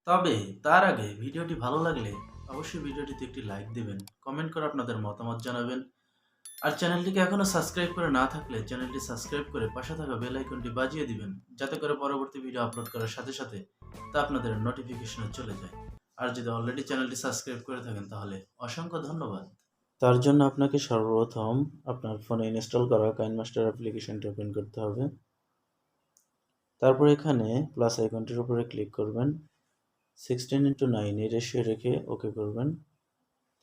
তবে তার আগে ভিডিওটি ভালো লাগলে অবশ্যই ভিডিওটিতে একটি লাইক দিবেন, কমেন্ট করে আপনাদের মতামত জানাবেন। আর চ্যানেলটিকে এখনো সাবস্ক্রাইব করে না থাকলে চ্যানেলটি সাবস্ক্রাইব করে পাশে থাকা বেল আইকনটি বাজিয়ে দিবেন, যাতে করে পরবর্তী ভিডিও আপলোড করার সাথে সাথে তা আপনাদের নোটিফিকেশনে চলে যায়। আর যদি অলরেডি চ্যানেলটি সাবস্ক্রাইব করে থাকেন তাহলে অসংখ্য ধন্যবাদ। তার জন্য আপনাকে সর্বপ্রথম আপনার ফোনে ইনস্টল করা কাইনমাস্টার অ্যাপ্লিকেশনটি ওপেন করতে হবে। তারপর এখানে প্লাস আইকনটির উপরে ক্লিক করবেন, 16:9 এই রেশিও রেখে ওকে করবেন।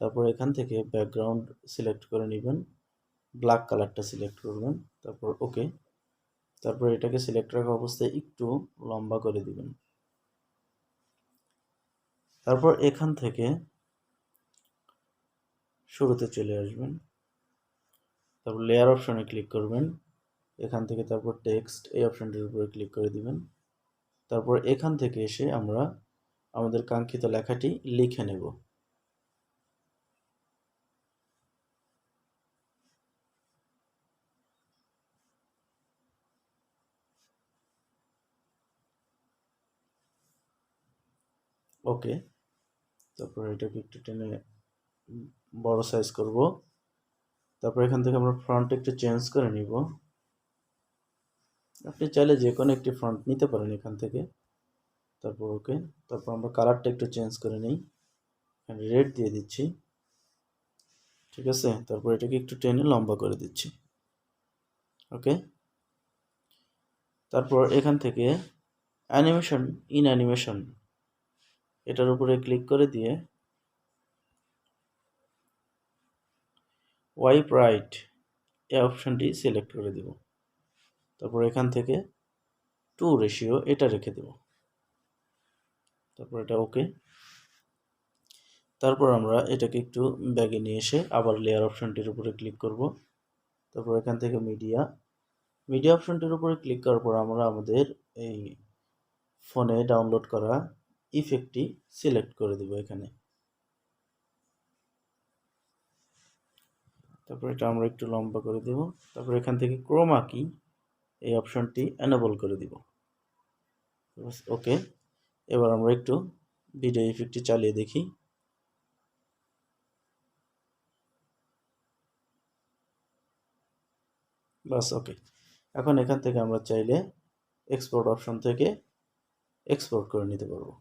তারপর এখান থেকে ব্যাকগ্রাউন্ড সিলেক্ট করে নেবেন, ব্ল্যাক কালারটা সিলেক্ট করবেন, তারপর ওকে। তারপর এটাকে সিলেক্ট রাখা অবস্থায় একটু লম্বা করে দিবেন। তারপর এখান থেকে শুরুতে চলে আসবেন, তারপর লেয়ার অপশনে ক্লিক করবেন, এখান থেকে তারপর টেক্সট এই অপশনটির উপরে ক্লিক করে দিবেন। তারপর এখান থেকে এসে আমরা আমাদের কাঙ্ক্ষিত লেখাটি লিখে নেব। ওকে। তারপর এটাকে একটু টেনে বড় সাইজ করব। তারপর এখান থেকে আমরা ফন্ট একটু চেঞ্জ করে নিব। আপনি চাইলে যে কোনো একটি ফন্ট নিতে পারেন এখান থেকে। তারপর ওকে। তারপর আমরা কালারটা একটু চেঞ্জ করে নিই, এখানে রেড দিয়ে দিচ্ছি, ঠিক আছে। তারপর এটাকে একটু টেনে লম্বা করে দিচ্ছি, ওকে। তারপর এখান থেকে অ্যানিমেশন, ইন অ্যানিমেশন এটার উপরে ক্লিক করে দিয়ে ওয়াইপ রাইট এই অপশনটি সিলেক্ট করে দেব। তারপর এখান থেকে 2 রেশিও এটা রেখে দেব। তারপর এটা ওকে। তারপর আমরা এটাকে একটু ব্যাগে নিয়ে এসে আবার লেয়ার অপশনটির উপরে ক্লিক করব। তারপর এখান থেকে মিডিয়া অপশনটির উপরে ক্লিক করার পর আমরা আমাদের এই ফোনে ডাউনলোড করা ইফেক্টটি সিলেক্ট করে দেব এখানে। তারপর এটা আমরা একটু লম্বা করে দেব। তারপর এখান থেকে ক্রোমা কি এই অপশনটি এনেবল করে দিব, ওকে। এবার আমরা একটু ভিডিও ইফেক্টটি চালিয়ে দেখি। বাস, ওকে। এখন এখান থেকে আমরা চাইলে এক্সপোর্ট অপশন থেকে এক্সপোর্ট করে নিতে পারবো।